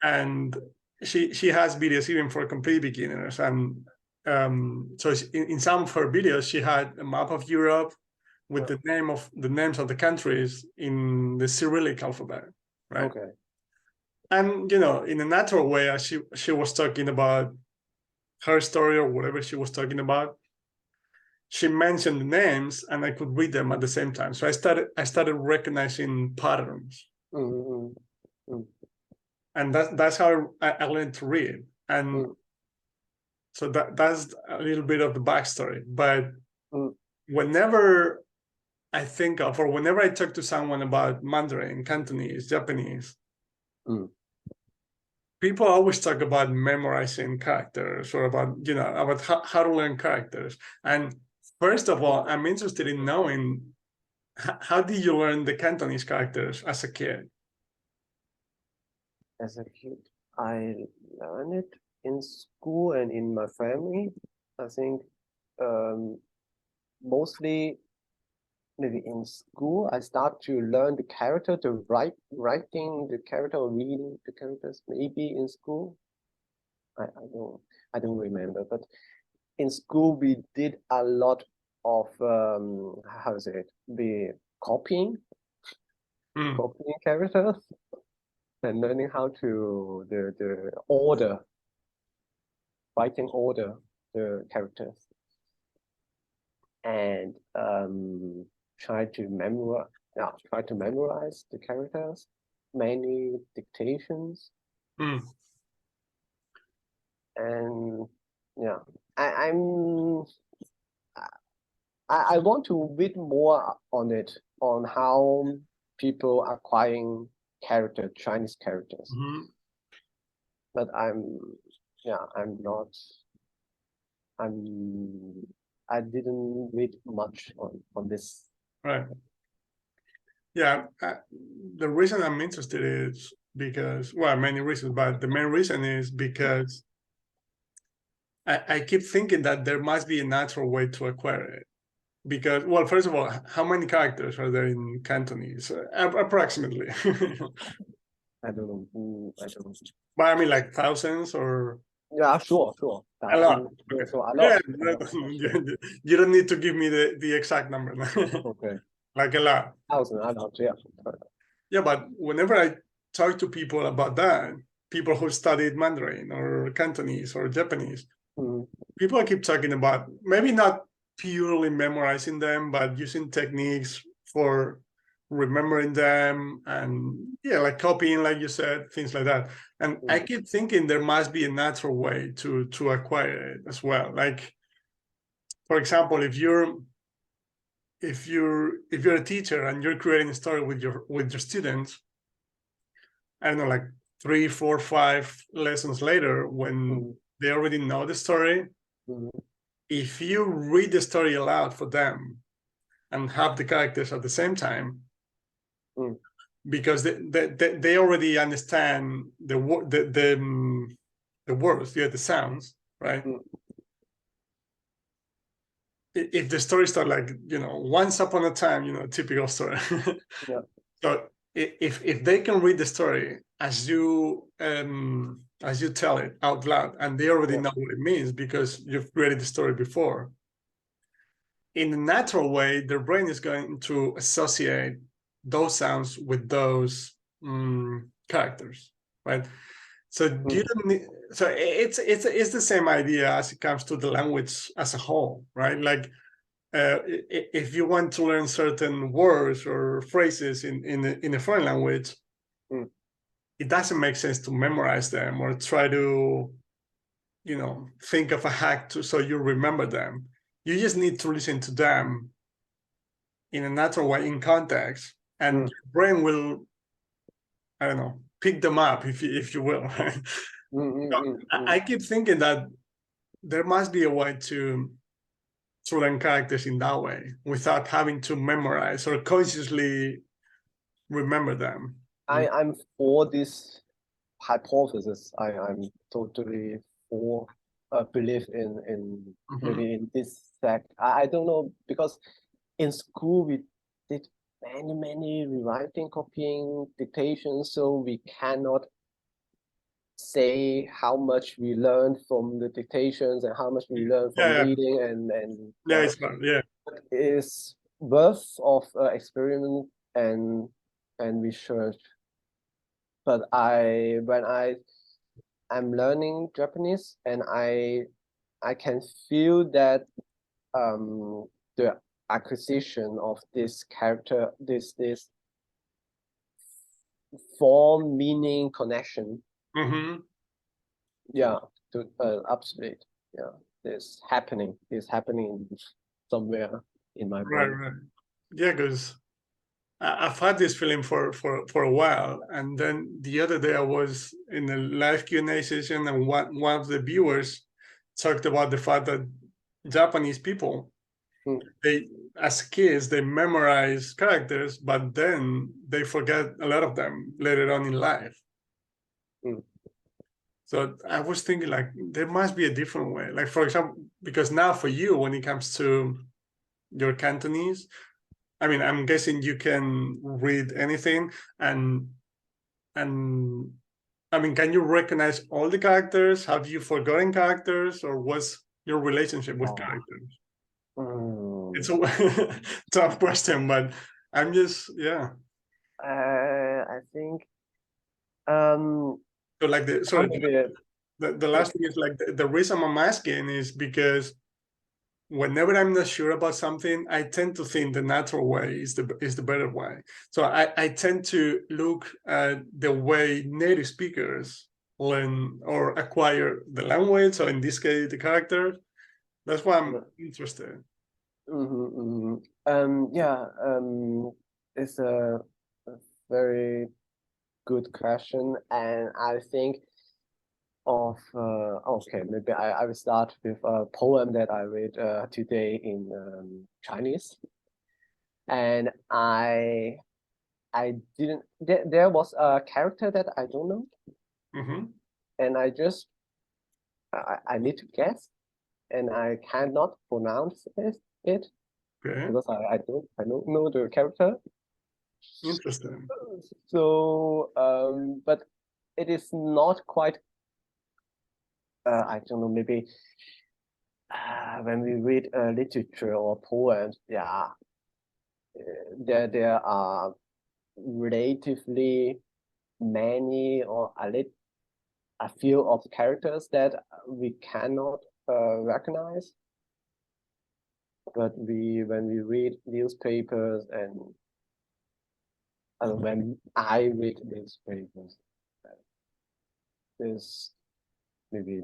and she has videos even for complete beginners. And so in some of her videos, she had a map of Europe with the names of the countries in the Cyrillic alphabet, right? Okay. And in a natural way, as she was talking about her story or whatever she was talking about, she mentioned the names and I could read them at the same time. So I started recognizing patterns. And that's how I learned to read. And so that's a little bit of the backstory. But whenever I think of, or whenever I talk to someone about Mandarin, Cantonese, Japanese, people always talk about memorizing characters or about how to learn characters. And first of all, I'm interested in knowing, how did you learn the Cantonese characters as a kid? As a kid, I learned it in school and in my family. I think mostly maybe in school, I start to learn the character, the writing the character or reading the characters. Maybe in school, I don't remember. But in school, we did a lot of how to say it, the copying characters and learning how to the order, writing order the characters, and try to memorize the characters, many dictations, and yeah, I want to read more on it, on how people are acquiring Chinese characters. But I didn't read much on this. Right. Yeah, the reason I'm interested is because, well, many reasons, but the main reason is because I keep thinking that there must be a natural way to acquire it. Because, well, first of all, how many characters are there in Cantonese? Approximately. I don't know. But I mean, like thousands or? Yeah, sure. A lot. Okay. So a lot. Yeah, you don't need to give me the exact number. Okay. Like a lot. Thousand, a lot, yeah. Yeah, but whenever I talk to people about that, people who studied Mandarin or Cantonese or Japanese, people keep talking about maybe not purely memorizing them, but using techniques for remembering them and like copying, like you said, things like that. And I keep thinking there must be a natural way to acquire it as well. Like, for example, if you're a teacher and you're creating a story with your students, I don't know, like 3, 4, 5 lessons later, when they already know the story, if you read the story aloud for them and have the characters at the same time, because they already understand the words, the sounds, right? If the story starts like, once upon a time, typical story. Yeah. So if they can read the story as you tell it out loud, and they already know what it means because you've created the story before, in a natural way, their brain is going to associate those sounds with those characters, right? So you don't need, so it's the same idea as it comes to the language as a whole, right? Like if you want to learn certain words or phrases in a foreign language, it doesn't make sense to memorize them or try to, think of a hack so you remember them. You just need to listen to them in a natural way in context, and your brain will, I don't know, pick them up, if you will. I keep thinking that there must be a way to learn characters in that way without having to memorize or consciously remember them. I'm for this hypothesis. I'm totally for belief in maybe in this fact. I don't know, because in school we did many rewriting, copying, dictation, so we cannot say how much we learned from the dictations and how much we learned from reading and it's fun. is worth of experiment and research. But when I'm learning Japanese, and I can feel that the acquisition of this character, this form, meaning, connection. Yeah, to absolute. Yeah, this happening somewhere in my brain. Right. Yeah, because I've had this feeling for a while, and then the other day I was in a live Q&A session, and one of the viewers talked about the fact that Japanese people, they, as kids, they memorize characters, but then they forget a lot of them later on in life. So I was thinking, like, there must be a different way. Like, for example, because now for you, when it comes to your Cantonese, I mean, I'm guessing you can read anything, and I mean, can you recognize all the characters? Have you forgotten characters, or what's your relationship with characters? It's a tough question, but I'm just, I think so like the last thing is, like, the reason I'm asking is because whenever I'm not sure about something, I tend to think the natural way is the better way. So I tend to look at the way native speakers learn or acquire the language, so in this case, the character. That's why I'm interested. It's a very good question, and I think of okay, maybe I will start with a poem that I read today in Chinese, and I didn't there was a character that I don't know, and I just I need to guess, and I cannot pronounce it because I don't know the character. Interesting. So but it is not quite I don't know, maybe when we read literature or poems, there are relatively many or a few of characters that we cannot recognize. But when we read newspapers and when I read newspapers, there's maybe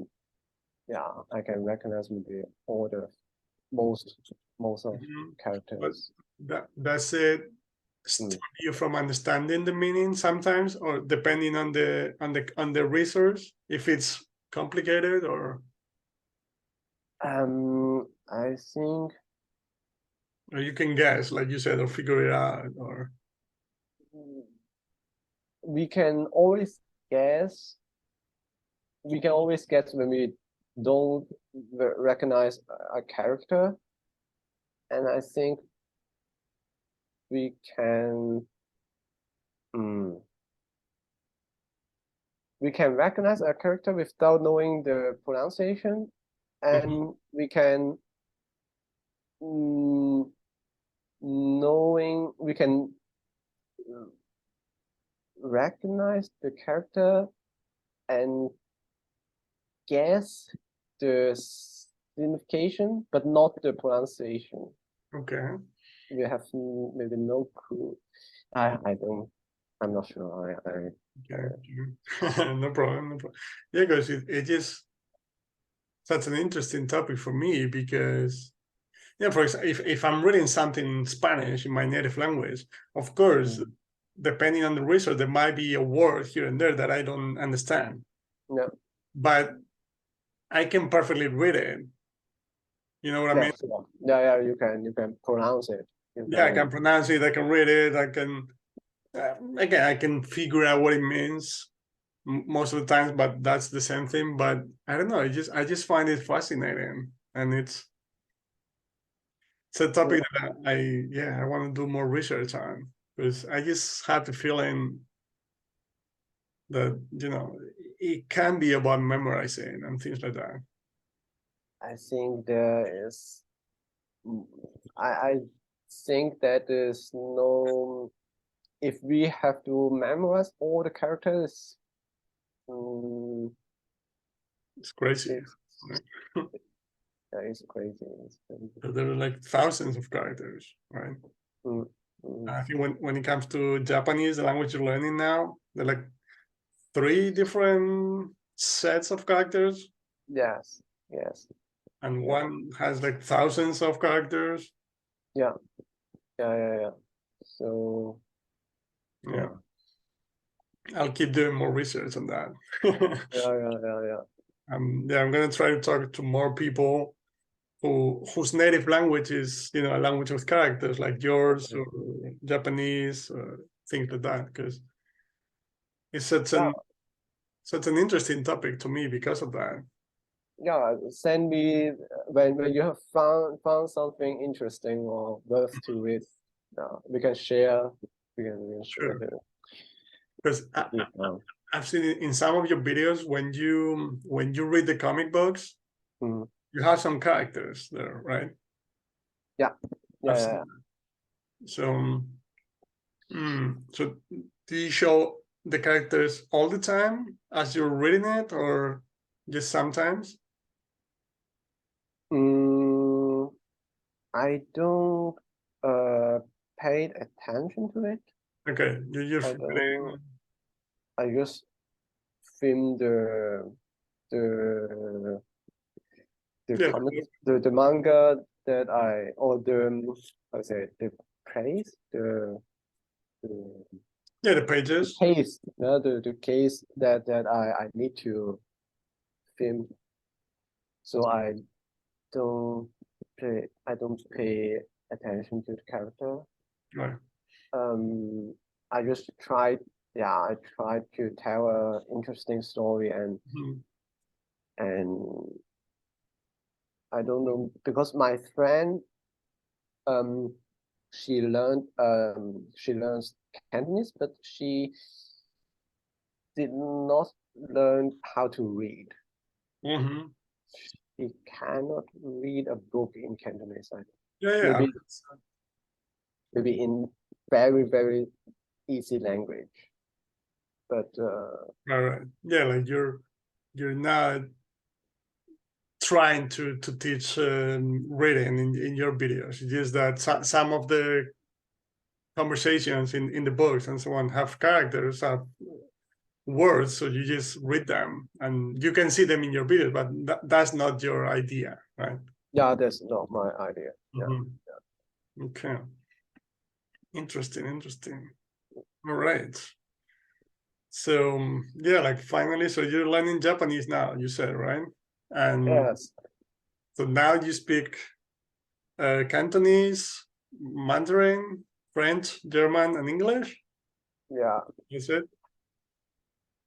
I can recognize maybe all the most of characters. But does it stop you from understanding the meaning sometimes, or depending on the resource, if it's complicated, or I think, or you can guess, like you said, or figure it out, or we can always guess. We can always guess when we don't recognize a character, and I think we can recognize a character without knowing the pronunciation, and we can recognize the character and guess the signification, but not the pronunciation. Okay. We have maybe no clue. I'm not sure. No problem. Yeah, because it is such an interesting topic for me, because Yeah, for example, if I'm reading something in Spanish in my native language, of course, depending on the research, there might be a word here and there that I don't understand. Yeah. But I can perfectly read it. You know what I mean? Sure. Yeah, you can pronounce it. Yeah, I can pronounce it, I can read it, I can again, I can figure out what it means most of the times, but that's the same thing. But I don't know, I just find it fascinating, and it's a topic that I want to do more research on, because I just have the feeling that, you know, it can be about memorizing and things like that. I think there is, I think that there's no, if we have to memorize all the characters, it's crazy. That is crazy. So there are like thousands of characters, right? I think when it comes to Japanese, the language you're learning now, there are like 3 different sets of characters. Yes. And one has like thousands of characters. Yeah. So yeah, I'll keep doing more research on that. yeah. I'm gonna try to talk to more people whose native language is, you know, a language with characters like yours or Japanese or things like that, because it's such an interesting topic to me because of that. Yeah, send me when you have found something interesting or worth to read. We can share. We can share. Sure. Because I've seen it in some of your videos when you read the comic books, you have some characters there, right? Yeah. So, so do you show the characters all the time as you're reading it, or just sometimes? I don't pay attention to it. Okay, I just film the comics, the manga that the place, the pages. The case that I need to film. So I don't pay attention to the character. Right. I just tried to tell an interesting story, and I don't know, because my friend she learns Cantonese, but she did not learn how to read. She cannot read a book in Cantonese. Maybe in very, very easy language. But right. Yeah, like you're not trying to teach reading in your videos. It's just that some of the conversations in the books and so on have characters, have words, so you just read them and you can see them in your videos, but that's not your idea, right? Yeah, that's not my idea. Okay. Interesting. All right. So yeah, like finally, so you're learning Japanese now, you said, right? And yes. So now you speak Cantonese, Mandarin, French, German, and English? Yeah. Is it?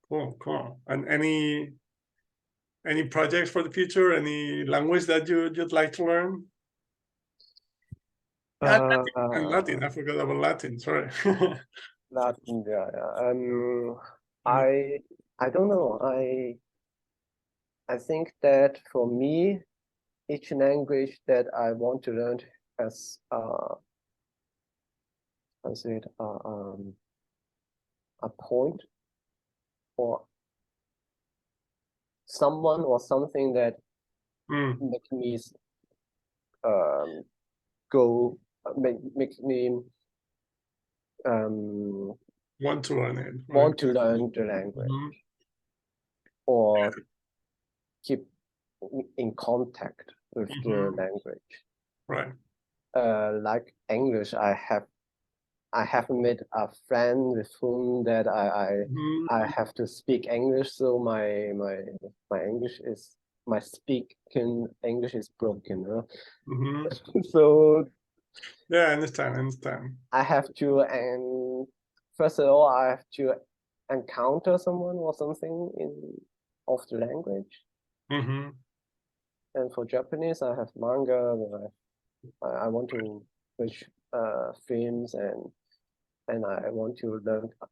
Cool. And any projects for the future? Any language that you'd like to learn? Latin. I forgot about Latin. Sorry. Latin. Yeah. I don't know. I think that for me, each language that I want to learn has a point or someone or something that makes me makes me want to learn it. Right? Want to learn the language or keep in contact with the language. Right. Like English, I have made a friend with whom that I have to speak English, so my English is speaking English is broken. So yeah, I understand. I have to, and first of all, I have to encounter someone or something of the language. And for Japanese, I have manga. I want to watch films, and I want to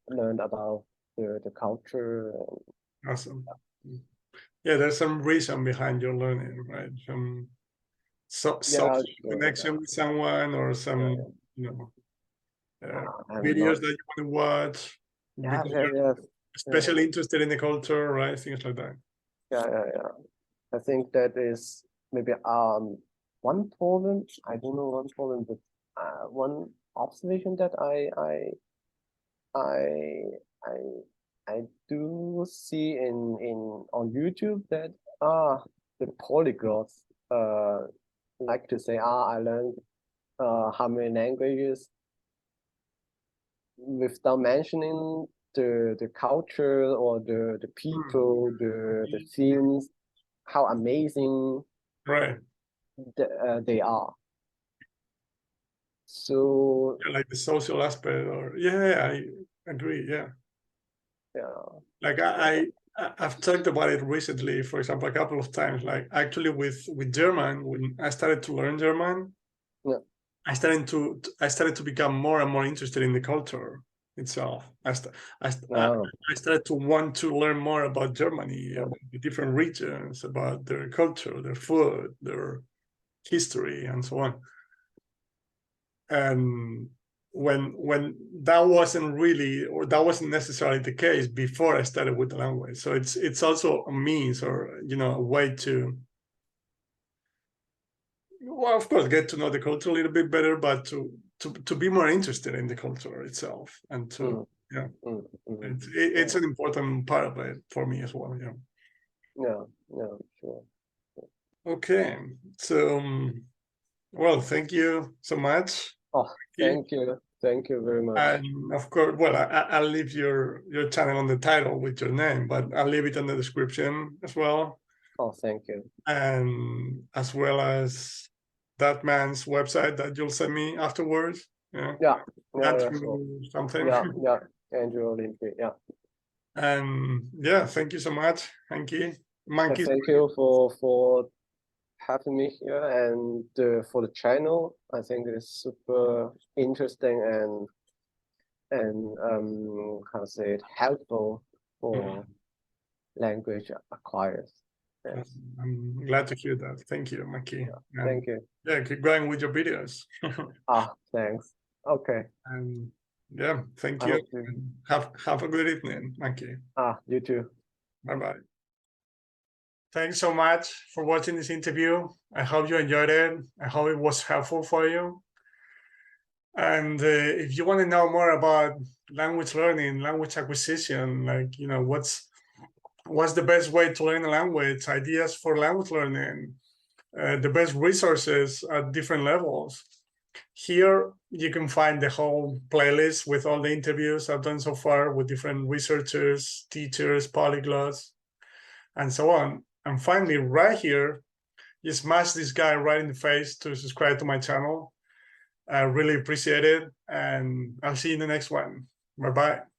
learn about the culture. Awesome. Yeah, there's some reason behind your learning, right? Some social connection with someone, or some videos that you want to watch because you're especially interested in the culture, right? Things like that. Yeah. I think that is maybe one problem. I don't know one problem, but one observation that I do see on YouTube that the polyglots like to say I learned how many languages without mentioning the culture or the people, the themes, how amazing they are. So like the social aspect, or I agree. Yeah. Like I've talked about it recently, for example, a couple of times. Like actually with German, when I started to learn German, I started to become more and more interested in the culture itself. I started to want to learn more about Germany, about the different regions, about their culture, their food, their history, and so on. And when that wasn't really, or that wasn't necessarily the case before I started with the language. So it's also a means, or a way to, well, of course, get to know the culture a little bit better, but to be more interested in the culture itself, and to it's an important part of it for me as well. Sure. Okay, so well, thank you so much. Thank you very much. And of course, well, I'll leave your channel on the title with your name, but I'll leave it in the description as well. Thank you. And as well as that man's website that you'll send me afterwards. Something. Andrew Olympic. And thank you so much, Manki. Thank you for having me here, and for the channel. I think it's super interesting and how to say it, helpful for language acquirers. I'm glad to hear that. Thank you, Manki. Thank you. Keep going with your videos. Thanks. Okay. And thank you. Have a good evening, Manki. You too. Bye-bye. Thanks so much for watching this interview. I hope you enjoyed it. I hope it was helpful for you. And if you want to know more about language learning, language acquisition, like, what's the best way to learn a language, ideas for language learning, the best resources at different levels, here you can find the whole playlist with all the interviews I've done so far with different researchers, teachers, polyglots, and so on. And finally, right here, you smash this guy right in the face to subscribe to my channel. I really appreciate it, and I'll see you in the next one. Bye-bye.